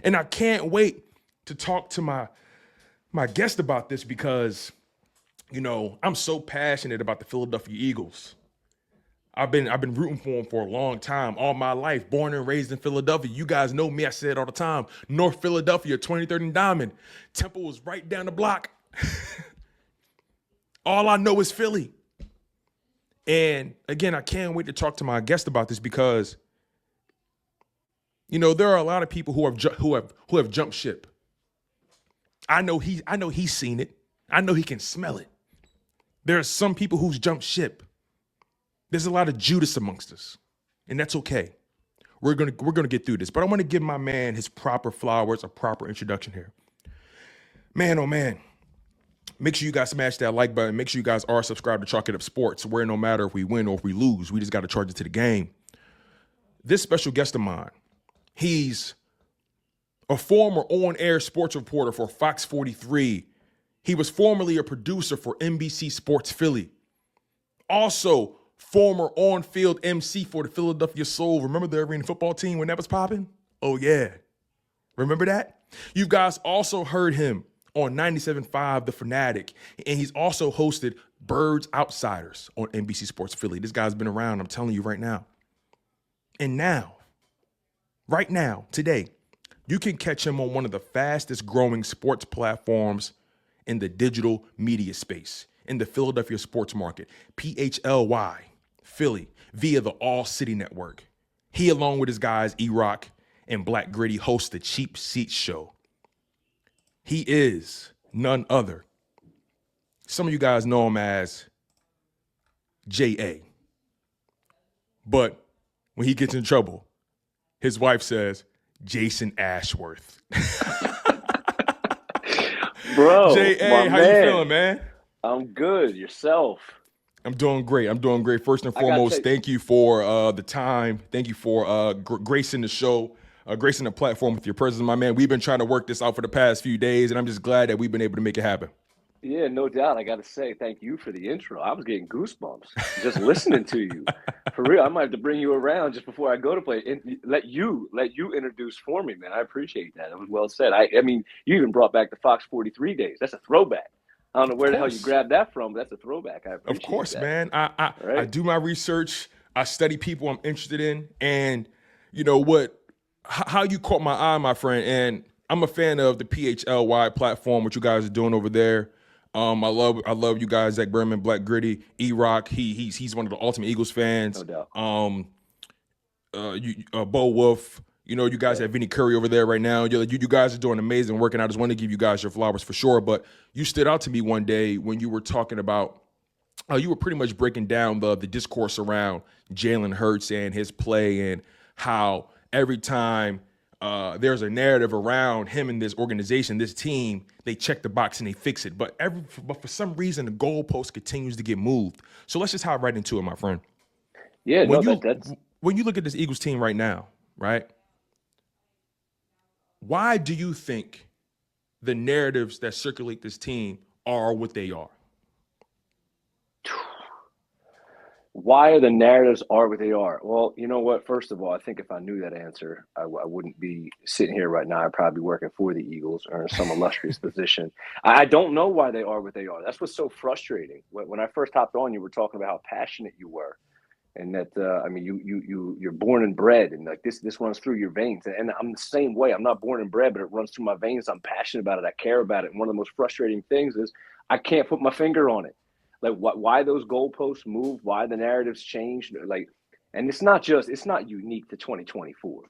And I can't wait to talk to my guest about this because, I'm so passionate about the Philadelphia Eagles. I've been rooting for them for a long time, all my life, born and raised in Philadelphia. You guys know me, I say it all the time. North Philadelphia, 23rd and Diamond. Temple was right down the block. All I know is Philly. And again, I can't wait to talk to my guest about this because, there are a lot of people who have jumped ship. I know he's seen it. I know he can smell it. There are some people who's jumped ship. There's a lot of Judas amongst us, and that's okay. We're gonna get through this, but I want to give my man his proper flowers, a proper introduction here. Man, oh man, make sure you guys smash that like button. Make sure you guys are subscribed to Chalk It Up Sports, where no matter if we win or if we lose, we just got to charge it to the game. This special guest of mine, he's a former on-air sports reporter for Fox 43. He was formerly a producer for NBC Sports Philly. Also, former on-field MC for the Philadelphia Soul. Remember the arena football team when that was popping? Oh, yeah. Remember that? You guys also heard him on 97.5 The Fanatic, and he's also hosted Birds Outsiders on NBC Sports Philly. This guy's been around, I'm telling you right now. And now, right now, today, you can catch him on one of the fastest growing sports platforms in the digital media space, in the Philadelphia sports market, PHLY, Philly, via the All City Network. He, along with his guys, E-Rock and Black Gritty, host the Cheap Seats Show. He is none other. Some of you guys know him as J.A. But when he gets in trouble, his wife says, Jason Ashworth. Bro, J.A., how you feeling, man? I'm good. Yourself? I'm doing great. First and foremost, thank you for the time. Thank you for gracing the show, gracing the platform with your presence, my man. We've been trying to work this out for the past few days, and I'm just glad that we've been able to make it happen. Yeah, no doubt. I got to say thank you for the intro. I was getting goosebumps just listening to you. For real, I might have to bring you around just before I go to play and let you introduce for me, man. I appreciate that. It was well said. I mean, you even brought back the Fox 43 days. That's a throwback. I don't know where the hell you grabbed that from, but that's a throwback. I appreciate that. Of course, man. I do my research. I study people I'm interested in. And you know what? How you caught my eye, my friend. And I'm a fan of the PHLY platform, what you guys are doing over there. I love you guys, Zach Berman, Black Gritty, E-Rock. He's one of the ultimate Eagles fans. No doubt. Bo Wolf. You guys have Vinny Curry over there right now. You guys are doing amazing work, and I just want to give you guys your flowers for sure. But you stood out to me one day when you were talking about, you were pretty much breaking down the discourse around Jalen Hurts and his play and how every time there's a narrative around him and this organization, this team, they check the box and they fix it. But for some reason, the goalpost continues to get moved. So let's just hop right into it, my friend. Yeah, when you look at this Eagles team right now, right? Why do you think the narratives that circulate this team are what they are? Why are the narratives are what they are? Well, you know what? First of all, I think if I knew that answer, I wouldn't be sitting here right now. I'd probably be working for the Eagles or in some illustrious position. I don't know why they are what they are. That's what's so frustrating. When I first hopped on, you were talking about how passionate you were. And that, you're born and bred, and like this runs through your veins. And I'm the same way. I'm not born and bred, but it runs through my veins. I'm passionate about it. I care about it. And one of the most frustrating things is I can't put my finger on it. Like why those goalposts move, why the narratives change. Like, and it's not unique to 2024,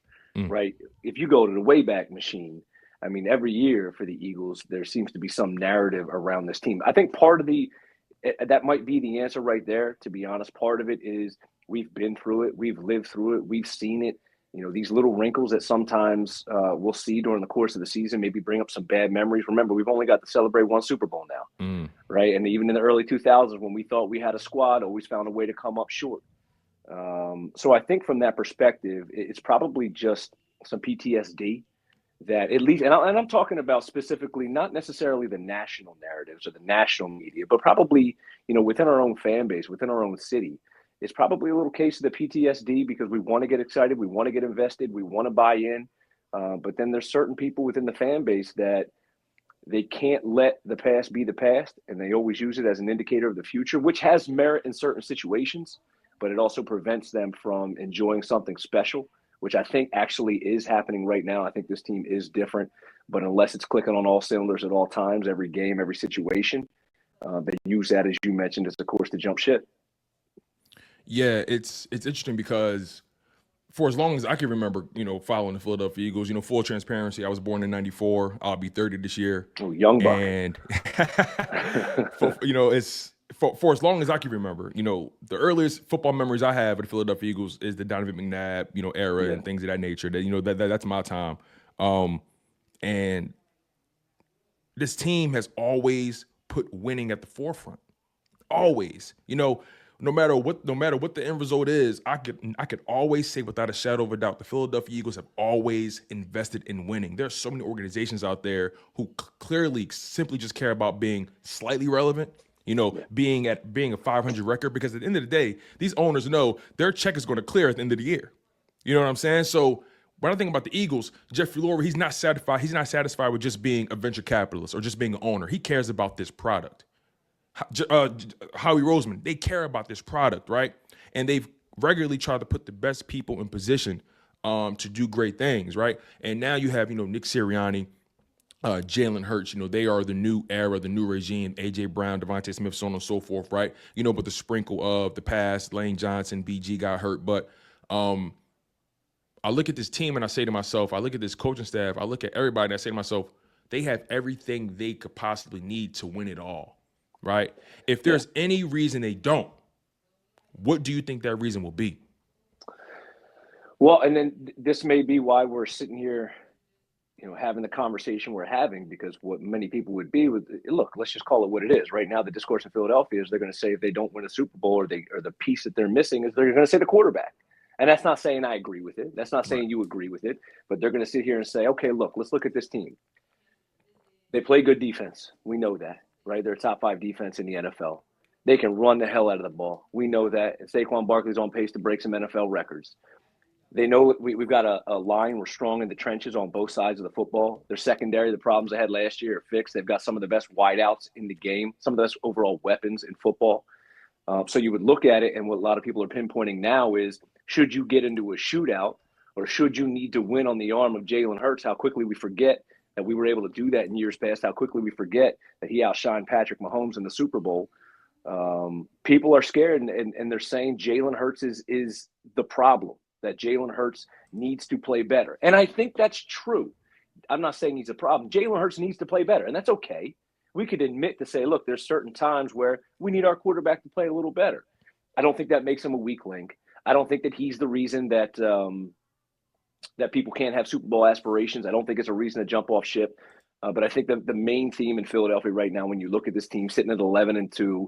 right? If you go to the Wayback Machine, I mean, every year for the Eagles, there seems to be some narrative around this team. I think part of that might be the answer right there, to be honest. Part of it is we've been through it. We've lived through it. We've seen it. These little wrinkles that sometimes we'll see during the course of the season maybe bring up some bad memories. Remember, we've only got to celebrate one Super Bowl now, right? And even in the early 2000s, when we thought we had a squad, always found a way to come up short. So I think from that perspective, it's probably just some PTSD that at least, and I'm talking about specifically not necessarily the national narratives or the national media, but probably, within our own fan base, within our own city. It's probably a little case of the PTSD because we want to get excited. We want to get invested. We want to buy in. But then there's certain people within the fan base that they can't let the past be the past, and they always use it as an indicator of the future, which has merit in certain situations, but it also prevents them from enjoying something special, which I think actually is happening right now. I think this team is different, but unless it's clicking on all cylinders at all times, every game, every situation, they use that, as you mentioned, as a course to jump ship. Yeah, it's interesting because for as long as I can remember, following the Philadelphia Eagles, full transparency, I was born in '94. I'll be 30 this year. Oh, young buck. And, it's for as long as I can remember, the earliest football memories I have of the Philadelphia Eagles is the Donovan McNabb, era and things of that nature. That, that's my time. And this team has always put winning at the forefront. Always, no matter what the end result is, I could always say without a shadow of a doubt, the Philadelphia Eagles have always invested in winning. There are so many organizations out there who clearly simply just care about being slightly relevant, being a 500 record, because at the end of the day, these owners know their check is going to clear at the end of the year. You know what I'm saying? So when I think about the Eagles, Jeffrey Lurie, he's not satisfied. He's not satisfied with just being a venture capitalist or just being an owner. He cares about this product. Howie Roseman, they care about this product, right? And they've regularly tried to put the best people in position to do great things, right? And now you have, Nick Sirianni, Jalen Hurts, they are the new era, the new regime, A.J. Brown, Devontae Smith, so on and so forth, right? But the sprinkle of the past, Lane Johnson, BG got hurt. But I look at this team and I say to myself, I look at this coaching staff, I look at everybody and I say to myself, they have everything they could possibly need to win it all. Right? If there's any reason they don't, what do you think that reason will be? Well, and then this may be why we're sitting here, having the conversation we're having, because what many people would be with, look, let's just call it what it is. Right now, the discourse in Philadelphia is they're going to say if they don't win a Super Bowl or the piece that they're missing is they're going to say the quarterback. And that's not saying I agree with it. That's not saying you agree with it. But they're going to sit here and say, okay, look, let's look at this team. They play good defense. We know that. Right? They're a top 5 defense in the NFL. They can run the hell out of the ball. We know that. And Saquon Barkley's on pace to break some NFL records. They know we've got a line. We're strong in the trenches on both sides of the football. Their secondary, the problems they had last year are fixed. They've got some of the best wideouts in the game, some of the best overall weapons in football. So you would look at it, and what a lot of people are pinpointing now is, should you get into a shootout, or should you need to win on the arm of Jalen Hurts, how quickly we forget that we were able to do that in years past, how quickly we forget that he outshined Patrick Mahomes in the Super Bowl. People are scared, and they're saying Jalen Hurts is the problem, that Jalen Hurts needs to play better. And I think that's true. I'm not saying he's a problem. Jalen Hurts needs to play better, and that's okay. We could admit to say, look, there's certain times where we need our quarterback to play a little better. I don't think that makes him a weak link. I don't think that he's the reason that that people can't have Super Bowl aspirations. I don't think it's a reason to jump off ship. But I think the main theme in Philadelphia right now, when you look at this team sitting at 11-2,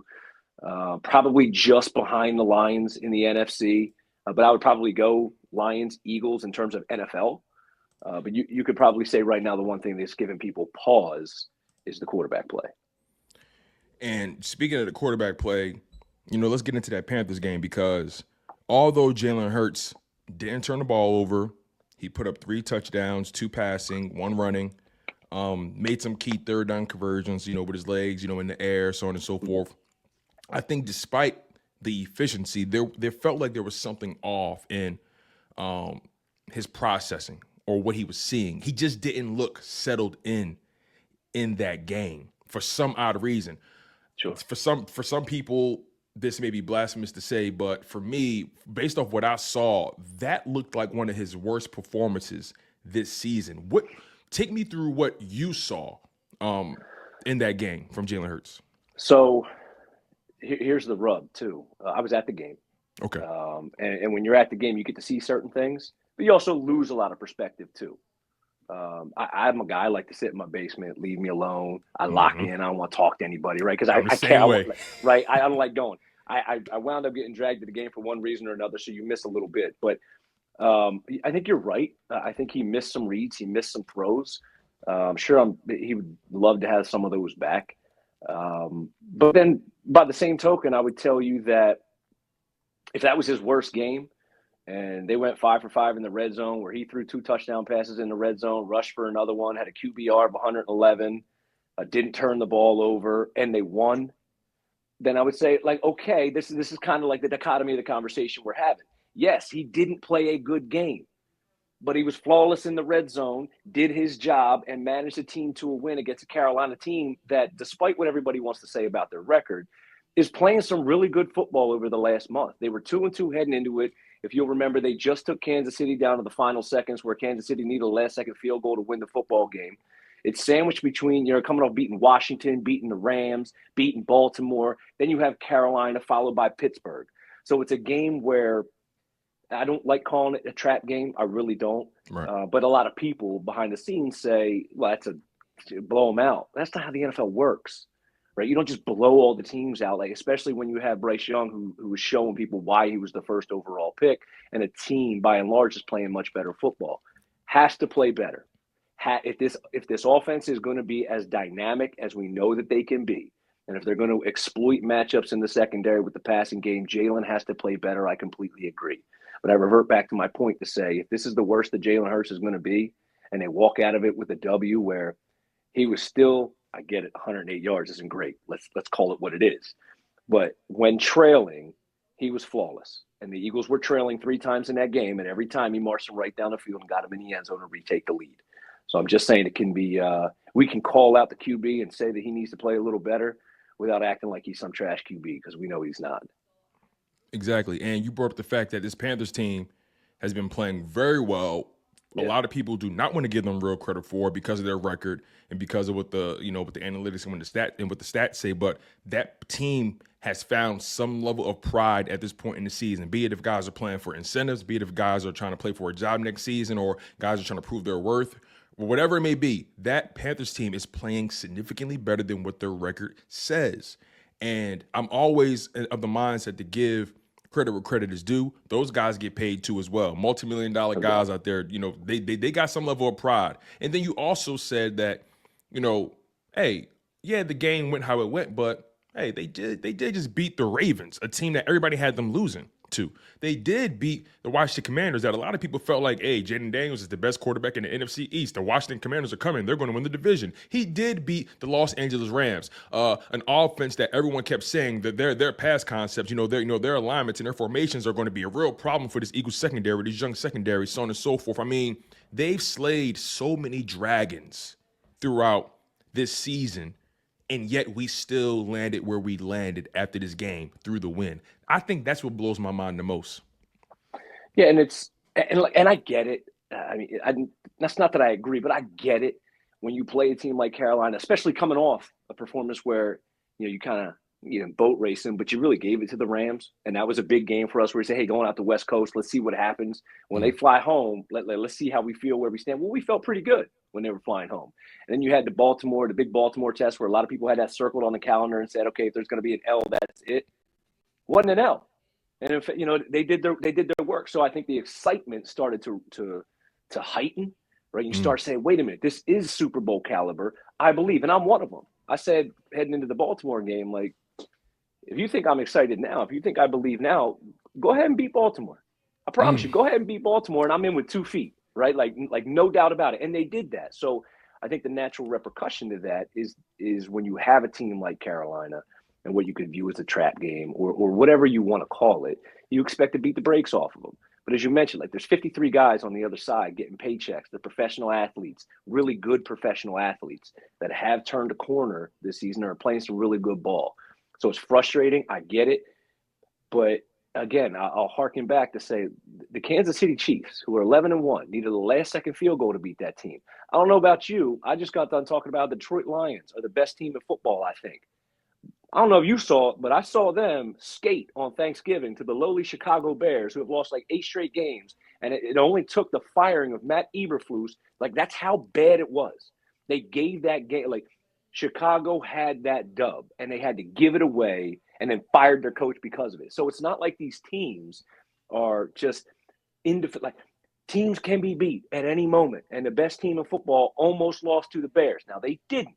probably just behind the Lions in the NFC, but I would probably go Lions, Eagles in terms of NFL. But you could probably say right now the one thing that's giving people pause is the quarterback play. And speaking of the quarterback play, let's get into that Panthers game, because although Jalen Hurts didn't turn the ball over, he put up 3 touchdowns, 2 passing, 1 running, made some key third down conversions, with his legs, in the air, so on and so forth. I think despite the efficiency, there felt like there was something off in his processing or what he was seeing. He just didn't look settled in that game for some odd reason. Sure. For some people, this may be blasphemous to say, but for me, based off what I saw, that looked like one of his worst performances this season. Take me through what you saw in that game from Jalen Hurts. So here's the rub, too. I was at the game. Okay. And when you're at the game, you get to see certain things, but you also lose a lot of perspective, too. I'm a guy, I like to sit in my basement, leave me alone. I lock in. I don't want to talk to anybody, right? Because I can't, right? I don't like going. I wound up getting dragged to the game for one reason or another, so you miss a little bit. But I think you're right. I think he missed some reads. He missed some throws. I'm sure he would love to have some of those back. But then by the same token, I would tell you that if that was his worst game, and they went 5 for 5 in the red zone, where he threw 2 touchdown passes in the red zone, rushed for another one, had a QBR of 111, didn't turn the ball over, and they won, then I would say, like, okay, this is kind of like the dichotomy of the conversation we're having. Yes, he didn't play a good game, but he was flawless in the red zone, did his job, and managed the team to a win against a Carolina team that, despite what everybody wants to say about their record, is playing some really good football over the last month. They were 2-2 heading into it. If you'll remember, they just took Kansas City down to the final seconds, where Kansas City needed a last-second field goal to win the football game. It's sandwiched between, coming off beating Washington, beating the Rams, beating Baltimore. Then you have Carolina, followed by Pittsburgh. So it's a game where I don't like calling it a trap game. I really don't. Right. But a lot of people behind the scenes say, well, that's blow them out. That's not how the NFL works, right? You don't just blow all the teams out, like, especially when you have Bryce Young, who was showing people why he was the first overall pick, and a team, by and large, is playing much better football. Has to play better. If this offense is going to be as dynamic as we know that they can be, and if they're going to exploit matchups in the secondary with the passing game, Jalen has to play better. I completely agree. But I revert back to my point to say, if this is the worst that Jalen Hurts is going to be, and they walk out of it with a W where he was still, I get it, 108 yards isn't great. Let's call it what it is. But when trailing, he was flawless. And the Eagles were trailing 3 times in that game, and every time he marched them right down the field and got them in the end zone to retake the lead. So I'm just saying it can be we can call out the QB and say that he needs to play a little better without acting like he's some trash QB, because we know he's not. Exactly. And you brought up the fact that this Panthers team has been playing very well. A lot of people do not want to give them real credit for, because of their record and because of what the analytics and what the stats say. But that team has found some level of pride at this point in the season, be it if guys are playing for incentives, be it if guys are trying to play for a job next season, or guys are trying to prove their worth. Whatever it may be, that Panthers team is playing significantly better than what their record says. And I'm always of the mindset to give credit where credit is due. Those guys get paid too as well. Multi-million-dollar guys out there, they got some level of pride. And then you also said that, hey, yeah, the game went how it went, but hey, they did just beat the Ravens, a team that everybody had them losing to. They did beat the Washington Commanders that a lot of people felt like, hey, Jaden Daniels is the best quarterback in the NFC East. The Washington Commanders are coming. They're going to win the division. He did beat the Los Angeles Rams, an offense that everyone kept saying that their pass concepts, their alignments and their formations are going to be a real problem for this Eagles secondary, these young secondaries, so on and so forth. I mean, they've slayed so many dragons throughout this season, and yet we still landed where we landed after this game through the win. I think that's what blows my mind the most. Yeah, and I get it. That's not that I agree, but I get it. When you play a team like Carolina, especially coming off a performance where you kind of boat racing, but you really gave it to the Rams, and that was a big game for us. Where we say, hey, going out the West Coast, let's see what happens when they fly home. Let's see how we feel, where we stand. Well, we felt pretty good when they were flying home. And then you had the big Baltimore test, where a lot of people had that circled on the calendar and said, okay, if there's going to be an L, that's it. Wasn't an L. And if they did their work. So I think the excitement started to heighten, right? You start saying, wait a minute, this is Super Bowl caliber. I believe, and I'm one of them. I said heading into the Baltimore game, like, if you think I'm excited now, if you think I believe now, go ahead and beat Baltimore. I promise you, go ahead and beat Baltimore, and I'm in with 2 feet, right? Like no doubt about it. And they did that. So I think the natural repercussion to that is when you have a team like Carolina and what you could view as a trap game or whatever you want to call it, you expect to beat the brakes off of them. But as you mentioned, like, there's 53 guys on the other side getting paychecks. They're professional athletes, really good professional athletes that have turned a corner this season and are playing some really good ball. So it's frustrating. I get it. But again, I'll harken back to say the Kansas City Chiefs, who are 11-1, needed a last-second field goal to beat that team. I don't know about you. I just got done talking about the Detroit Lions are the best team in football, I think. I don't know if you saw it, but I saw them skate on Thanksgiving to the lowly Chicago Bears, who have lost like 8 straight games. And it only took the firing of Matt Eberflus. Like, that's how bad it was. They gave that game, like, Chicago had that dub, and they had to give it away and then fired their coach because of it. So it's not like these teams are just like, teams can be beat at any moment. And the best team in football almost lost to the Bears. Now, they didn't.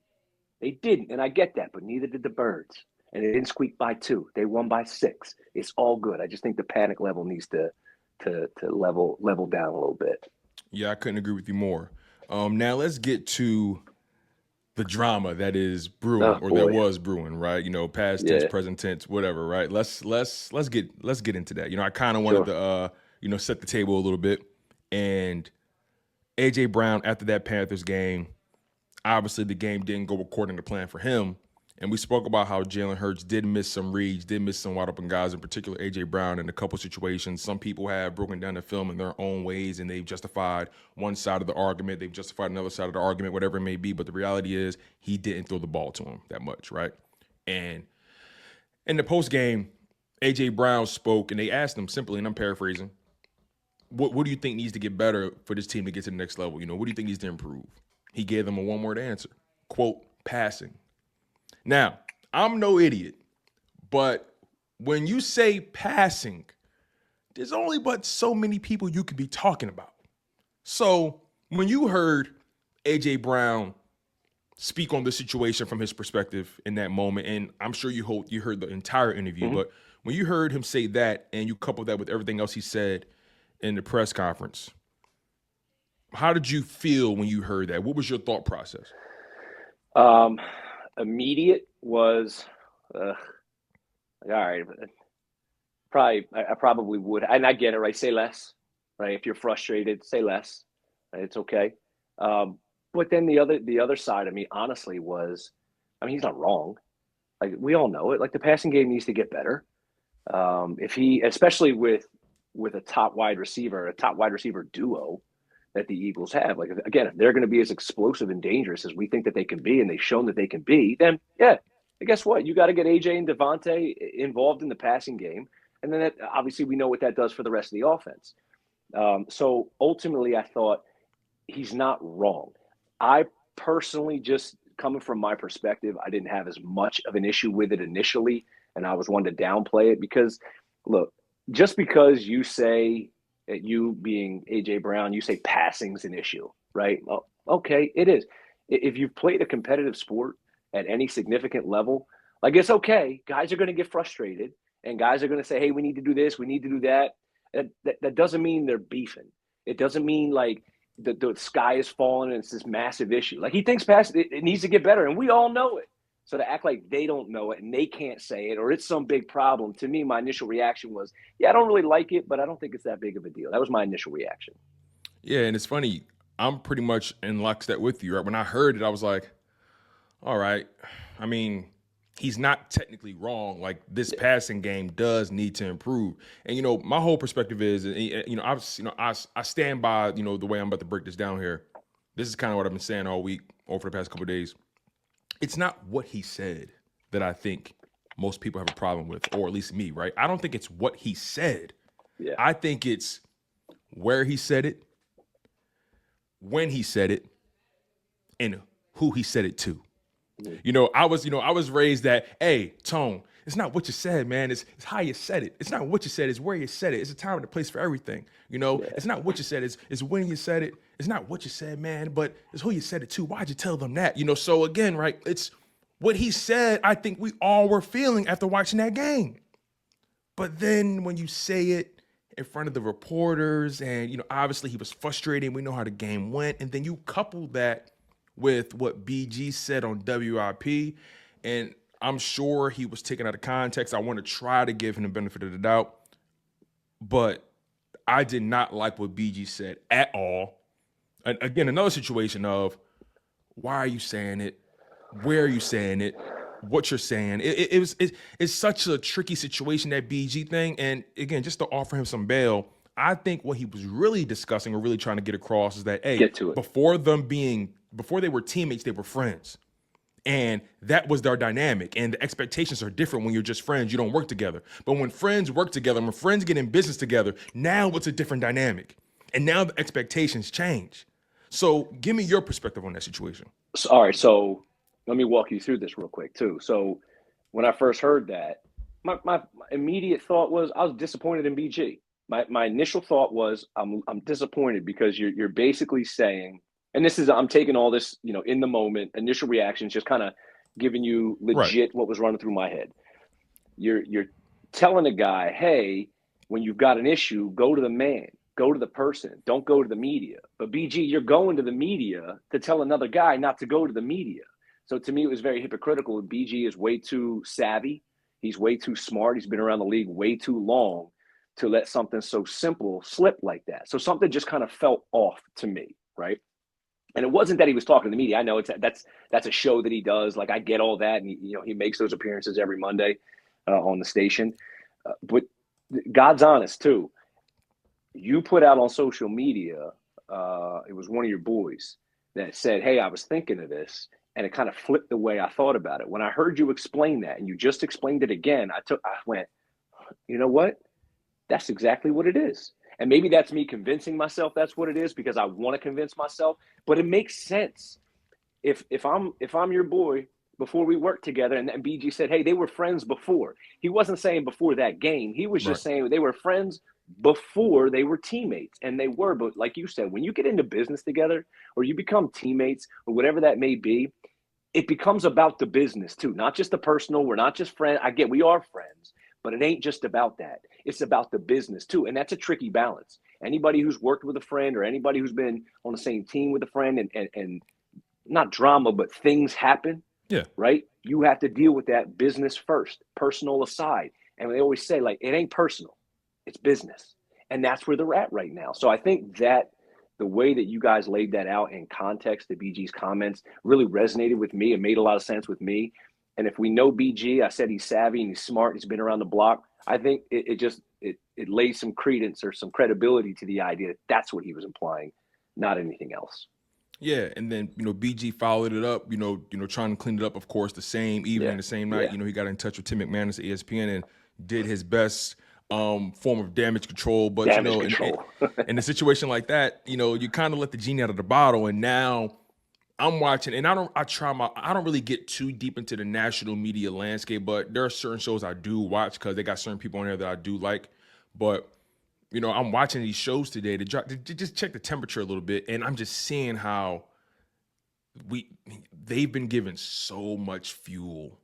They didn't, and I get that, but neither did the Birds. And they didn't squeak by 2. They won by 6. It's all good. I just think the panic level needs to to level down a little bit. Yeah, I couldn't agree with you more. Now let's get to the drama that is brewing, or that was brewing, right? Past tense, present tense, whatever, right? Let's get into that. I kind of wanted to set the table a little bit. And AJ Brown, after that Panthers game, obviously the game didn't go according to plan for him. And we spoke about how Jalen Hurts did miss some reads, did miss some wide open guys, in particular AJ Brown, in a couple situations. Some people have broken down the film in their own ways, and they've justified one side of the argument, they've justified another side of the argument, whatever it may be. But the reality is he didn't throw the ball to him that much, right? And in the post game, AJ Brown spoke, and they asked him simply, and I'm paraphrasing, what do you think needs to get better for this team to get to the next level? What do you think needs to improve? He gave them a one-word answer, quote, passing. Now, I'm no idiot, but when you say passing, there's only but so many people you could be talking about. So when you heard AJ Brown speak on the situation from his perspective in that moment, and I'm sure you heard the entire interview, but when you heard him say that and you couple that with everything else he said in the press conference, how did you feel when you heard that? What was your thought process? Immediate was, all right, I probably would, and I get it, right? Say less, right? If you're frustrated, say less. Right? It's okay. But then the other side of me, honestly, was, he's not wrong. Like, we all know it. Like, the passing game needs to get better. If he, especially with a top wide receiver duo that the Eagles have. Like, again, if they're going to be as explosive and dangerous as we think that they can be, and they've shown that they can be, then yeah, and guess what? You got to get AJ and Devontae involved in the passing game, and then obviously we know what that does for the rest of the offense. So ultimately, I thought he's not wrong. I personally, just coming from my perspective, I didn't have as much of an issue with it initially, and I was one to downplay it because, look, just because you say, you being AJ Brown, you say passing's an issue, right? Well, okay, it is. If you've played a competitive sport at any significant level, like, it's okay. Guys are going to get frustrated, and guys are going to say, hey, we need to do this, we need to do that. That doesn't mean they're beefing. It doesn't mean like the sky is falling and it's this massive issue. Like, he thinks passing, it needs to get better, and we all know it. So to act like they don't know it and they can't say it, or it's some big problem, to me, my initial reaction was, yeah, I don't really like it, but I don't think it's that big of a deal. That was my initial reaction. Yeah, and it's funny. I'm pretty much in lockstep with you, right? When I heard it, I was like, all right. He's not technically wrong. Like, this passing game does need to improve. And, my whole perspective is, I stand by, the way I'm about to break this down here. This is kind of what I've been saying all week, over the past couple of days. It's not what he said that I think most people have a problem with, or at least me, right? I don't think it's what he said. Yeah. I think it's where he said it, when he said it, and who he said it to. I was raised that, hey, Tone, it's not what you said, man. It's how you said it. It's not what you said. It's where you said it. It's a time and a place for everything. It's not what you said. It's when you said it. It's not what you said, man, but it's who you said it to. Why'd you tell them that? So again, right, it's what he said. I think we all were feeling after watching that game. But then when you say it in front of the reporters, and, obviously he was frustrated. We know how the game went. And then you couple that with what BG said on WIP, and I'm sure he was taken out of context. I want to try to give him the benefit of the doubt, but I did not like what BG said at all. And again, another situation of, why are you saying it? Where are you saying it? What you're saying? It's such a tricky situation, that BG thing. And again, just to offer him some bail, I think what he was really discussing or really trying to get across is that, hey, before they were teammates, they were friends. And that was their dynamic. And the expectations are different when you're just friends. You don't work together. But when friends work together, when friends get in business together, now it's a different dynamic. And now the expectations change. So give me your perspective on that situation. All right. So let me walk you through this real quick, too. So when I first heard that, my immediate thought was, I was disappointed in BG. My initial thought was, I'm disappointed because you're basically saying, and this is, I'm taking all this, in the moment, initial reactions, just kind of giving you legit what was running through my head. You're telling a guy, hey, when you've got an issue, go to the man, go to the person, don't go to the media. But BG, you're going to the media to tell another guy not to go to the media. So to me, it was very hypocritical. BG is way too savvy. He's way too smart. He's been around the league way too long to let something so simple slip like that. So something just kind of felt off to me, right? And it wasn't that he was talking to the media. I know that's a show that he does. Like, I get all that, and he makes those appearances every Monday on the station. But God's honest too. You put out on social media, it was one of your boys that said, "Hey, I was thinking of this," and it kind of flipped the way I thought about it. When I heard you explain that, and you just explained it again, I went, you know what? That's exactly what it is. And maybe that's me convincing myself that's what it is because I want to convince myself, but it makes sense. If I'm your boy, before we worked together, and BG said, hey, they were friends before. He wasn't saying before that game. He was just saying they were friends before they were teammates, and they were. But like you said, when you get into business together or you become teammates or whatever that may be, it becomes about the business too, not just the personal. We're not just friends. I get we are friends, but it ain't just about that. It's about the business too. And that's a tricky balance. Anybody who's worked with a friend or anybody who's been on the same team with a friend and not drama, but things happen. Yeah. Right. You have to deal with that business first, personal aside. And they always say, like, it ain't personal, it's business. And that's where they're at right now. So I think that the way that you guys laid that out in context to BG's comments really resonated with me. It made a lot of sense with me. And if we know BG, I said he's savvy and he's smart, he's been around the block. I think it lays some credence or some credibility to the idea that that's what he was implying, not anything else. Yeah, and then BG followed it up, trying to clean it up. Of course, the same evening, the same night, he got in touch with Tim McManus at ESPN and did his best form of damage control. But in a situation like that, you kind of let the genie out of the bottle. And now I'm watching, and I don't really get too deep into the national media landscape, but there are certain shows I do watch because they got certain people on there that I do like. But I'm watching these shows today to just check the temperature a little bit, and I'm just seeing how they've been given so much fuel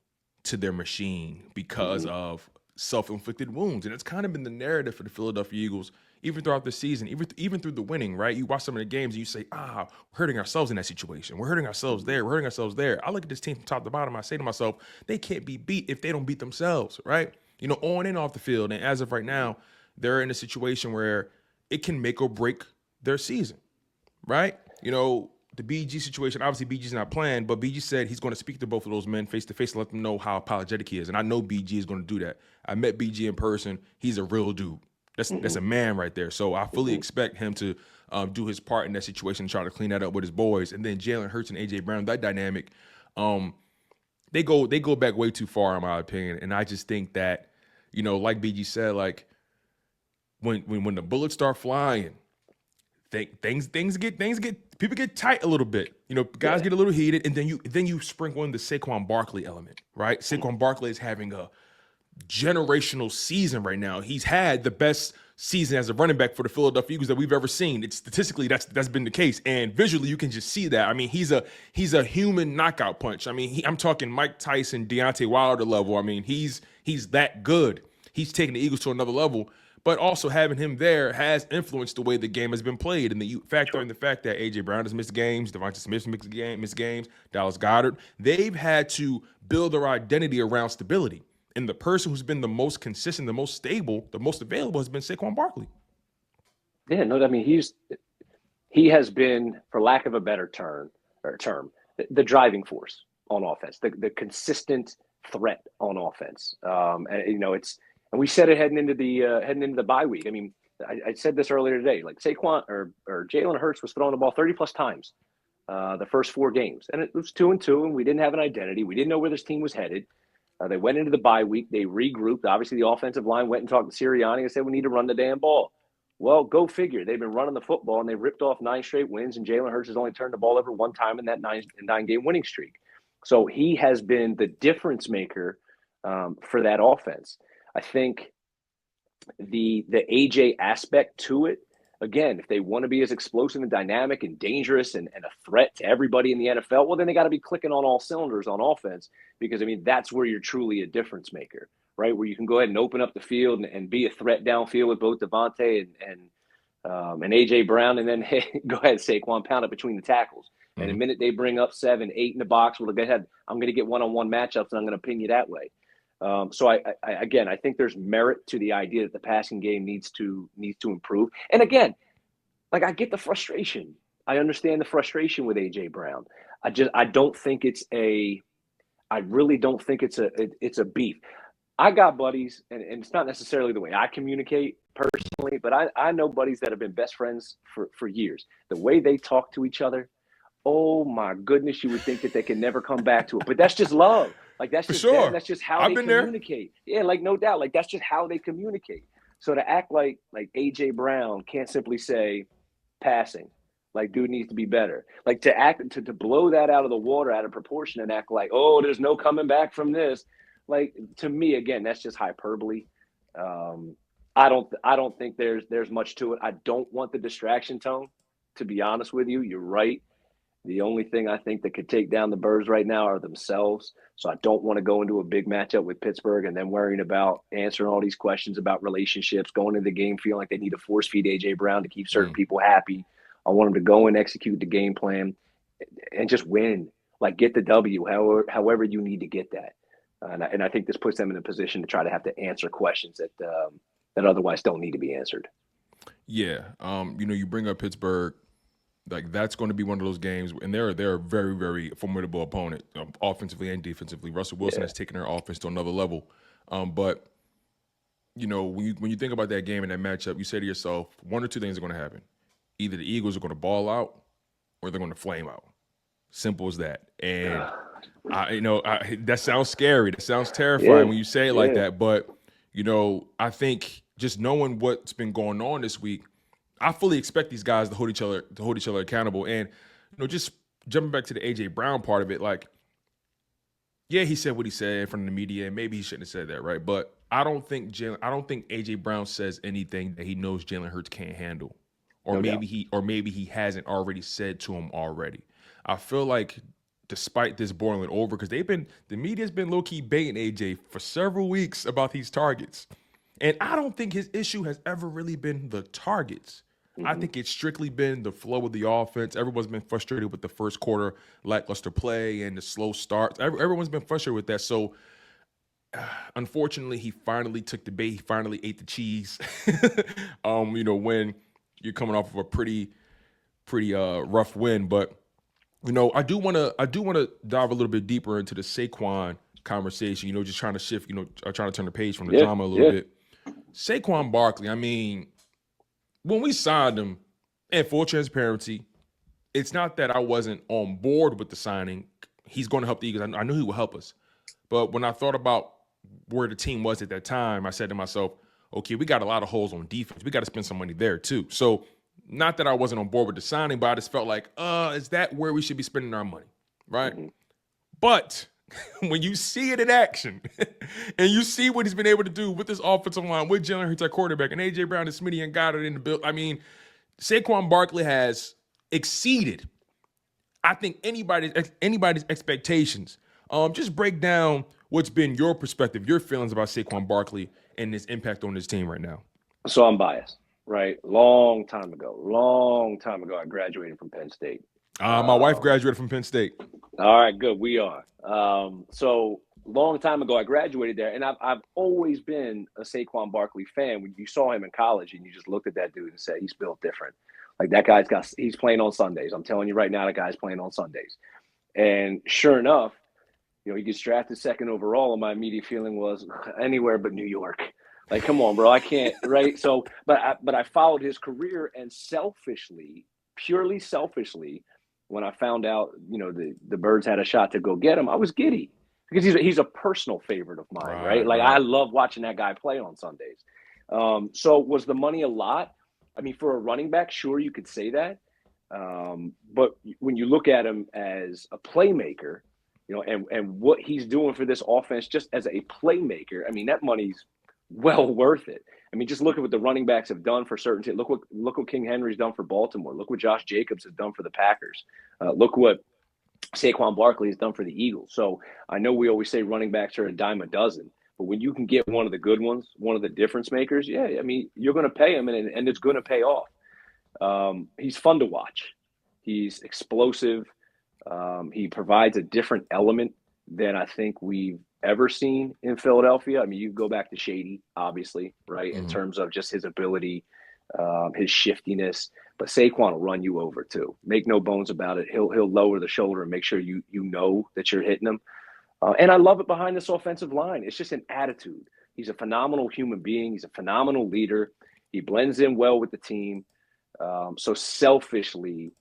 to their machine because of self-inflicted wounds, and it's kind of been the narrative for the Philadelphia Eagles even throughout the season, even through the winning. Right? You watch some of the games, and you say, we're hurting ourselves in that situation. We're hurting ourselves there. We're hurting ourselves there. I look at this team from top to bottom. I say to myself, they can't be beat if they don't beat themselves. Right? On and off the field, and as of right now, they're in a situation where it can make or break their season, right? The BG situation, obviously BG's not playing, but BG said he's going to speak to both of those men face-to-face and let them know how apologetic he is. And I know BG is going to do that. I met BG in person. He's a real dude. That's a man right there. So I fully expect him to do his part in that situation and try to clean that up with his boys. And then Jalen Hurts and A.J. Brown, that dynamic, they go back way too far in my opinion. And I just think that, like BG said, like, when the bullets start flying, things get people get tight a little bit. Guys get a little heated, and then you sprinkle in the Saquon Barkley element, right? Saquon Barkley is having a generational season right now. He's had the best season as a running back for the Philadelphia Eagles that we've ever seen. It's statistically that's been the case, and visually you can just see that. I mean, he's a human knockout punch. I mean, I'm talking Mike Tyson, Deontay Wilder level. I mean, he's that good. He's taking the Eagles to another level. But also having him there has influenced the way the game has been played. And you factor in the fact that A.J. Brown has missed games, Devontae Smith missed games, Dallas Goedert. They've had to build their identity around stability. And the person who's been the most consistent, the most stable, the most available has been Saquon Barkley. Yeah, no, I mean, he has been, for lack of a better term, the driving force on offense, the consistent threat on offense. And we said it heading into the bye week. I mean, I said this earlier today. Like Saquon or Jalen Hurts was throwing the ball 30+ times the first 4 games, and it was 2-2, and we didn't have an identity. We didn't know where this team was headed. They went into the bye week. They regrouped. Obviously, the offensive line went and talked to Sirianni and said, we need to run the damn ball. Well, go figure. They've been running the football, and they ripped off 9 straight wins, and Jalen Hurts has only turned the ball over 1 time in that 9-game winning streak. So he has been the difference maker for that offense. I think the AJ aspect to it, again, if they want to be as explosive and dynamic and dangerous and a threat to everybody in the NFL, well, then they got to be clicking on all cylinders on offense because, I mean, that's where you're truly a difference maker, right? Where you can go ahead and open up the field and be a threat downfield with both Devontae and A.J. Brown, and then go ahead, Saquon, pound it between the tackles. And the minute they bring up 7, 8 in the box, well, go ahead. I'm going to get one-on-one matchups, and I'm going to pin you that way. So I think there's merit to the idea that the passing game needs to improve. And again, like, I get the frustration. I understand the frustration with A.J. Brown. I don't think I really don't think it's a beef. I got buddies, and it's not necessarily the way I communicate personally, but I know buddies that have been best friends for years. The way they talk to each other, oh my goodness, you would think that they can never come back to it. But that's just love. Like, that's just them. That's just how they communicate. Yeah, like, no doubt. Like, that's just how they communicate. So to act like A.J. Brown can't simply say passing, like, dude needs to be better. Like, to blow that out of the water, out of proportion, and act like, oh, there's no coming back from this. Like, to me, again, that's just hyperbole. I don't think there's much to it. I don't want the distraction, Tone, to be honest with you. You're right. The only thing I think that could take down the Birds right now are themselves. So I don't want to go into a big matchup with Pittsburgh and then worrying about answering all these questions about relationships, going into the game feeling like they need to force feed A.J. Brown to keep certain people happy. I want them to go and execute the game plan and just win. Like, get the W, however you need to get that. And I think this puts them in a position to try to have to answer questions that otherwise don't need to be answered. Yeah. You bring up Pittsburgh. Like, that's going to be one of those games, and they're a very, very formidable opponent, offensively and defensively. Russell Wilson has taken their offense to another level. But when you think about that game and that matchup, you say to yourself, one or two things are going to happen: either the Eagles are going to ball out, or they're going to flame out. Simple as that. And that sounds scary. That sounds terrifying when you say it like that. But I think just knowing what's been going on this week, I fully expect these guys to hold each other accountable. And just jumping back to the A.J. Brown part of it, like, yeah, he said what he said in front of the media, and maybe he shouldn't have said that, right? But I don't think A.J. Brown says anything that he knows Jalen Hurts can't handle, or maybe he hasn't already said to him already. I feel like, despite this boiling over, because the media's been low key baiting A.J. for several weeks about these targets, and I don't think his issue has ever really been the targets. I think it's strictly been the flow of the offense. Everyone's been frustrated with the first quarter lackluster play and the slow starts. Everyone's been frustrated with that. So, unfortunately, he finally took the bait. He finally ate the cheese. When you're coming off of a pretty rough win. But I do want to dive a little bit deeper into the Saquon conversation. Just trying to shift. Trying to turn the page from the drama a little bit. Saquon Barkley. I mean, when we signed him, and full transparency, it's not that I wasn't on board with the signing. He's going to help the Eagles. I knew he would help us. But when I thought about where the team was at that time, I said to myself, okay, we got a lot of holes on defense. We got to spend some money there too. So not that I wasn't on board with the signing, but I just felt like, is that where we should be spending our money, right? But when you see it in action and you see what he's been able to do with this offensive line, with Jalen Hurts at quarterback and A.J. Brown and Smitty and Goddard in the build, I mean, Saquon Barkley has exceeded, I think, anybody's expectations. Just break down what's been your perspective, your feelings about Saquon Barkley and his impact on this team right now. So I'm biased, right? Long time ago, I graduated from Penn State. My wife graduated from Penn State. All right, good. We are. So long time ago, I graduated there, and I've always been a Saquon Barkley fan. When you saw him in college and you just looked at that dude and said, he's built different. Like, that he's playing on Sundays. I'm telling you right now, that guy's playing on Sundays. And sure enough, he gets drafted second overall, and my immediate feeling was anywhere but New York. Like, come on, bro, I can't, right? So, but I followed his career, and purely selfishly, when I found out, the Birds had a shot to go get him, I was giddy because he's a personal favorite of mine, right? Like, I love watching that guy play on Sundays. So was the money a lot? I mean, for a running back, sure, you could say that. But when you look at him as a playmaker, and what he's doing for this offense just as a playmaker, I mean, that money's well worth it. I mean, just look at what the running backs have done for certain teams. Look what King Henry's done for Baltimore. Look what Josh Jacobs has done for the Packers. Look what Saquon Barkley has done for the Eagles. So I know we always say running backs are a dime a dozen, But when you can get one of the good ones, one of the difference makers, yeah, I mean, you're going to pay him, and it's going to pay off. He's fun to watch. He's explosive. He provides a different element than I think we've ever seen in Philadelphia. I mean, you go back to Shady, obviously, right, in terms of just his ability, his shiftiness. But Saquon will run you over too. Make no bones about it. He'll lower the shoulder and make sure you know that you're hitting him. And I love it behind this offensive line. It's just an attitude. He's a phenomenal human being. He's a phenomenal leader. He blends in well with the team. So selfishly,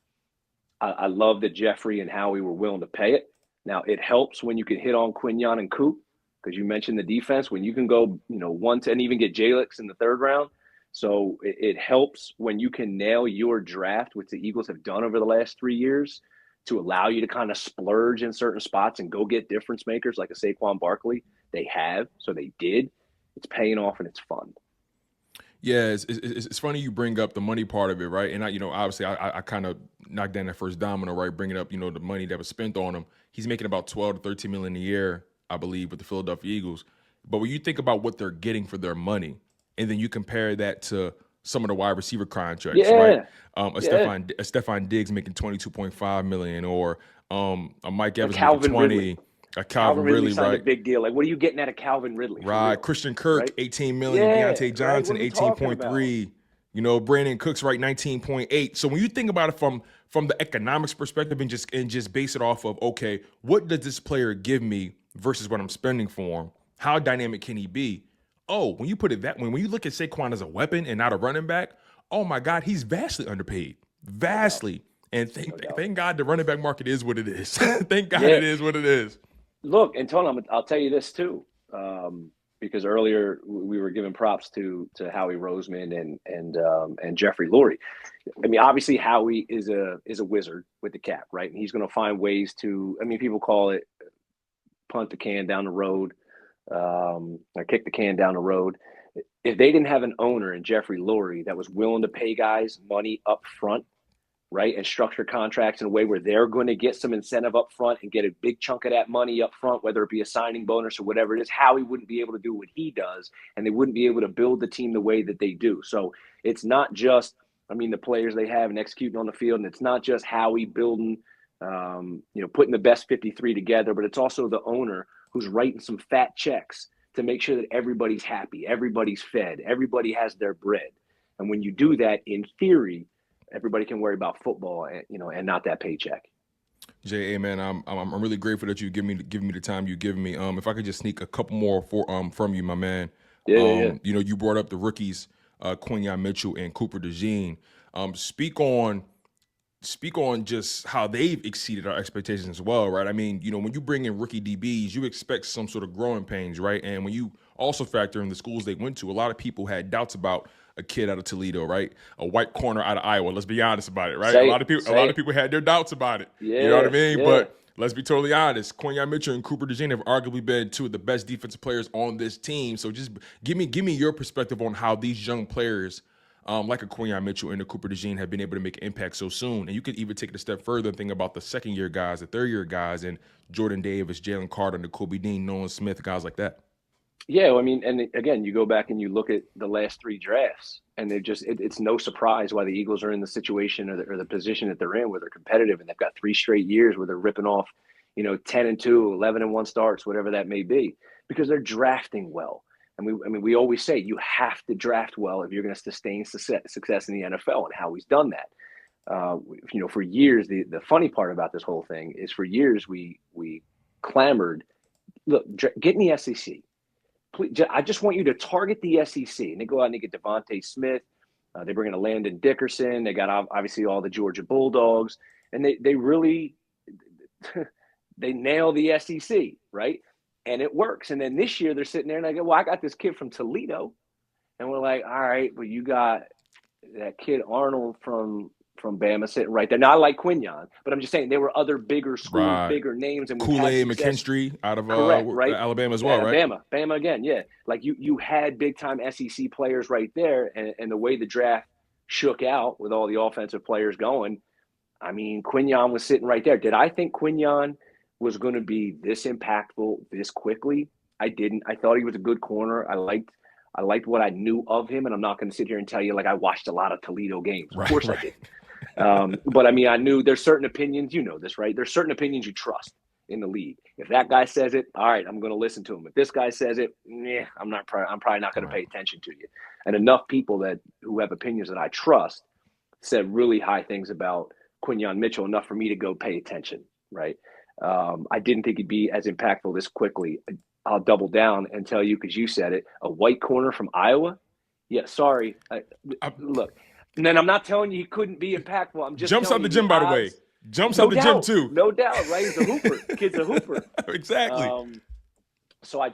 I love that Jeffrey and Howie were willing to pay it. Now, it helps when you can hit on Quinyon and Coop, because you mentioned the defense, when you can go, one and even get Jalix in the third round. So it helps when you can nail your draft, which the Eagles have done over the last 3 years, to allow you to kind of splurge in certain spots and go get difference makers like a Saquon Barkley. They have, so they did. It's paying off and it's fun. Yeah, it's funny you bring up the money part of it, right? And obviously I kind of knocked down that first domino, right? Bringing up, the money that was spent on him. He's making about 12 to 13 million a year, I believe, with the Philadelphia Eagles. But when you think about what they're getting for their money, and then you compare that to some of the wide receiver contracts, right? Stephon Diggs making 22.5 million, or a Mike Evans making 20. Ridley. A Calvin Ridley, signed right? a big deal. Like, what are you getting out of Calvin Ridley? Right. Christian Kirk, right? 18 million. Yeah, Deontay Johnson, right? 18.3. Brandon Cooks, right, 19.8. So when you think about it from the economics perspective and just base it off of, okay, what does this player give me versus what I'm spending for him? How dynamic can he be? Oh, when you put it that way, when you look at Saquon as a weapon and not a running back, oh my God, he's vastly underpaid. Vastly. And thank God the running back market is what it is. Thank God it is what it is. Look, and Tony, I'll tell you this too, because earlier we were giving props to Howie Roseman and Jeffrey Lurie. I mean, obviously Howie is a wizard with the cap, right? And he's going to find ways to. I mean, people call it punt the can down the road, or kick the can down the road. If they didn't have an owner in Jeffrey Lurie that was willing to pay guys money up front, right, and structure contracts in a way where they're going to get some incentive up front and get a big chunk of that money up front, whether it be a signing bonus or whatever it is, Howie wouldn't be able to do what he does, and they wouldn't be able to build the team the way that they do. So it's not just, the players they have and executing on the field, and it's not just Howie building, putting the best 53 together, but it's also the owner who's writing some fat checks to make sure that everybody's happy, everybody's fed, everybody has their bread. And when you do that, in theory, everybody can worry about football, and not that paycheck. Jay, man, I'm really grateful that you give me the time you give me. If I could just sneak a couple more from you, my man. Yeah. You brought up the rookies, Quinyon Mitchell and Cooper DeJean. Speak on just how they've exceeded our expectations as well, right? I mean, when you bring in rookie DBs, you expect some sort of growing pains, right? And when you also factor in the schools they went to, a lot of people had doubts about a kid out of Toledo, right? A white corner out of Iowa. Let's be honest about it, right? A lot of people had their doubts about it. Yeah, you know what I mean? Yeah. But let's be totally honest. Quinyon Mitchell and Cooper DeJean have arguably been two of the best defensive players on this team. So just give me your perspective on how these young players, like a Quinyon Mitchell and a Cooper DeJean, have been able to make an impact so soon. And you could even take it a step further and think about the second-year guys, the third-year guys, and Jordan Davis, Jalen Carter, Nakobe Dean, Nolan Smith, guys like that. Yeah, and again, you go back and you look at the last three drafts, and it's no surprise why the Eagles are in the situation or the position that they're in, where they're competitive, and they've got 3 straight years where they're ripping off, 10-2, 11-1 starts, whatever that may be, because they're drafting well. And we always say you have to draft well if you're going to sustain success in the NFL, and Howie's done that. For years, the funny part about this whole thing is for years we clamored, look, get in the SEC. Please, I just want you to target the SEC. And they go out and they get Devontae Smith. They bring in a Landon Dickerson. They got obviously all the Georgia Bulldogs. And they really they nail the SEC, right? And it works. And then this year they're sitting there and I go, well, I got this kid from Toledo. And we're like, all right, but you got that kid Arnold from Bama sitting right there. Now, I like Quinyon, but I'm just saying there were other bigger schools, right, bigger names. And Kool-Aid McKinstry out of right? Alabama as well, right? Bama again, yeah. Like you had big-time SEC players right there, and the way the draft shook out with all the offensive players going, I mean, Quinyon was sitting right there. Did I think Quinyon was going to be this impactful this quickly? I didn't. I thought he was a good corner. I liked what I knew of him, and I'm not going to sit here and tell you like I watched a lot of Toledo games. Of course I didn't. But I mean, I knew there's certain opinions. You know this, right? There's certain opinions you trust in the league. If that guy says it, all right, I'm going to listen to him. If this guy says it, I'm probably not going to pay attention to you. And enough people who have opinions that I trust said really high things about Quinyon Mitchell, enough for me to go pay attention, right? I didn't think he'd be as impactful this quickly. I'll double down and tell you, because you said it, a white corner from Iowa. Yeah, sorry. Look, and then I'm not telling you he couldn't be impactful. I'm just jumps out the gym, by the way. Jumps out the gym too. No doubt, right? He's a hooper. Kid's a hooper. Exactly. So I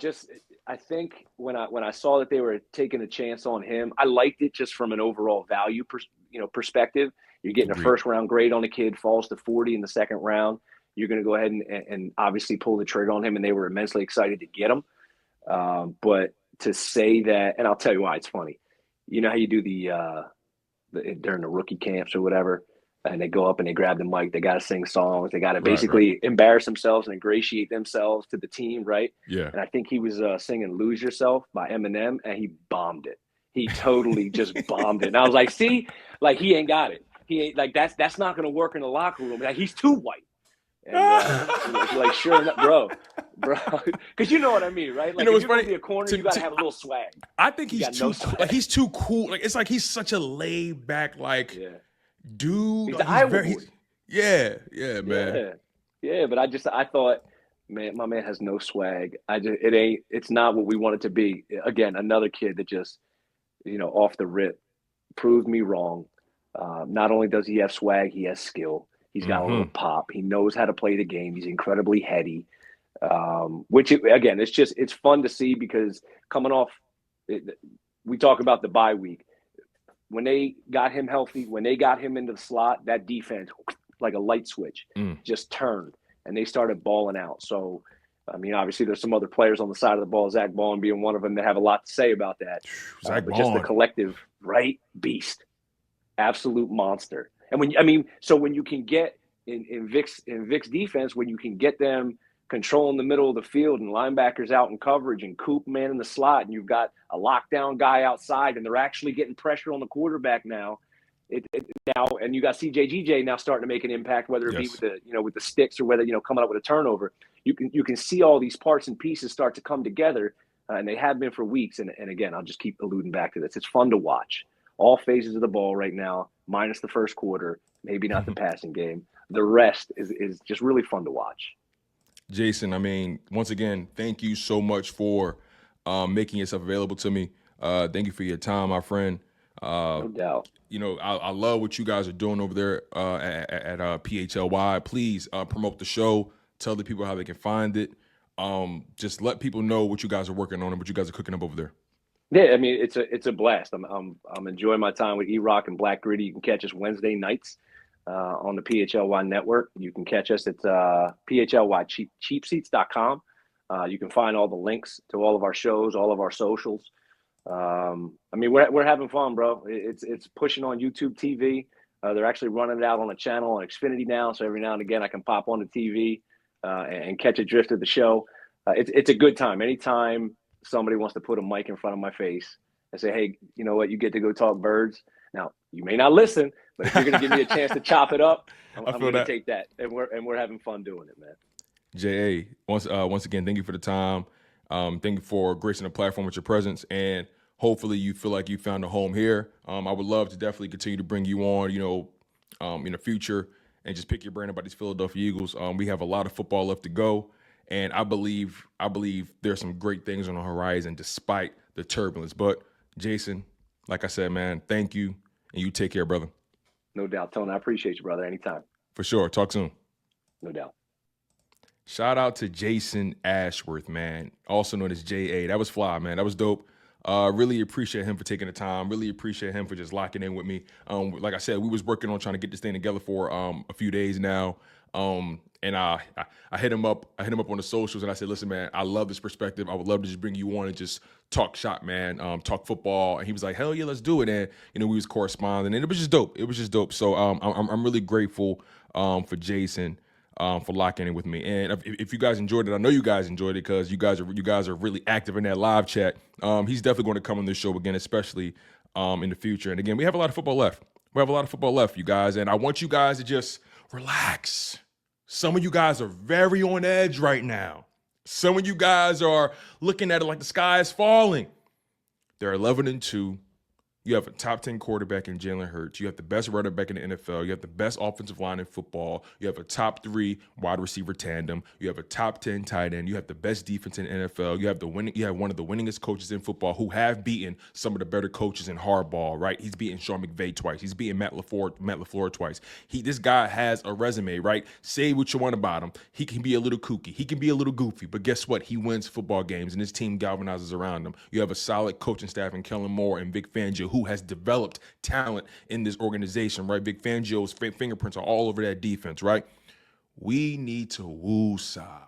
think when I saw that they were taking a chance on him, I liked it just from an overall value perspective. You're getting a first round grade on a kid, falls to 40 in the second round. You're going to go ahead and obviously pull the trigger on him, and they were immensely excited to get him. But to say that, and I'll tell you why it's funny. You know how you do during the rookie camps or whatever, and they go up and they grab the mic. They got to sing songs. They got to basically embarrass themselves and ingratiate themselves to the team, right? Yeah. And I think he was singing "Lose Yourself" by Eminem, and he bombed it. He totally just bombed it. And I was like, see, like he ain't got it. He ain't like that's not going to work in the locker room. Like he's too white. And like sure enough, bro, because you know what I mean, right? Like, if you're gonna be a corner, you gotta have a little swag. I think he's too cool. Like he's too cool. Like it's like he's such a laid back dude. He's like, the Iowa boy. Yeah, man. Yeah. But I thought, man, my man has no swag. It's not what we want it to be. Again, another kid that just, off the rip, proved me wrong. Not only does he have swag, he has skill. He's got a little pop. He knows how to play the game. He's incredibly heady, again, it's fun to see because coming off, we talk about the bye week. When they got him healthy, when they got him into the slot, that defense, like a light switch, just turned, and they started balling out. So, I mean, obviously there's some other players on the side of the ball, Zach Bond being one of them, that have a lot to say about that. But just the collective, right? Beast. Absolute monster. And when you can get in Vic's defense, when you can get them controlling the middle of the field and linebackers out in coverage and Coop man in the slot, and you've got a lockdown guy outside, and they're actually getting pressure on the quarterback now. And you got CJGJ now starting to make an impact, whether it be with the sticks or whether coming up with a turnover. You can see all these parts and pieces start to come together, and they have been for weeks. And again, I'll just keep alluding back to this. It's fun to watch. All phases of the ball right now, minus the first quarter, maybe not the passing game. The rest is just really fun to watch. Jason, I mean, once again, thank you so much for making yourself available to me. Thank you for your time, my friend. No doubt. I love what you guys are doing over there at PHLY. Please promote the show. Tell the people how they can find it. Just let people know what you guys are working on and what you guys are cooking up over there. Yeah, I mean, it's a blast. I'm enjoying my time with E-Rock and Black Gritty. You can catch us Wednesday nights on the PHLY network. You can catch us at PHLYcheapseats.com. You can find all the links to all of our shows, all of our socials. I mean, we're having fun, bro. It's pushing on YouTube TV. They're actually running it out on a channel on Xfinity now, so every now and again I can pop on the TV and catch a drift of the show. It's a good time. Anytime somebody wants to put a mic in front of my face and say, hey, you know what, you get to go talk birds. Now, you may not listen, but if you're going to give me a chance to chop it up, I'm going to take that. And we're having fun doing it, man. J.A., once again, thank you for the time. Thank you for gracing the platform with your presence. And hopefully you feel like you found a home here. I would love to definitely continue to bring you on, in the future and just pick your brain about these Philadelphia Eagles. We have a lot of football left to go. And I believe there's some great things on the horizon despite the turbulence. But, Jason, like I said, man, thank you, and you take care, brother. No doubt, Tone. I appreciate you, brother. Anytime. For sure. Talk soon. No doubt. Shout out to Jason Ashworth, man, also known as J.A. That was fly, man. That was dope. Really appreciate him for taking the time. Really appreciate him for just locking in with me. Like I said, we was working on trying to get this thing together for a few days now. And I hit him up. I hit him up on the socials, and I said, "Listen, man, I love this perspective. I would love to just bring you on and just talk shop, man. Talk football." And he was like, "Hell yeah, let's do it." And we was corresponding, and it was just dope. So I'm really grateful for Jason for locking in with me. And if you guys enjoyed it, I know you guys enjoyed it because you guys are really active in that live chat. He's definitely going to come on this show again, especially in the future. And again, we have a lot of football left. We have a lot of football left, you guys. And I want you guys to just relax. Some of you guys are very on edge right now. Some of you guys are looking at it like the sky is falling. They're 11-2. You have a top 10 quarterback in Jalen Hurts. You have the best running back in the NFL. You have the best offensive line in football. You have a top 3 wide receiver tandem. You have a top 10 tight end. You have the best defense in the NFL. You have one of the winningest coaches in football who have beaten some of the better coaches in hardball, right? He's beaten Sean McVay twice. He's beaten Matt LaFleur twice. This guy has a resume, right? Say what you want about him. He can be a little kooky. He can be a little goofy, but guess what? He wins football games, and his team galvanizes around him. You have a solid coaching staff in Kellen Moore and Vic Fangio, who has developed talent in this organization, right? Vic Fangio's fingerprints are all over that defense, right? We need to woosah.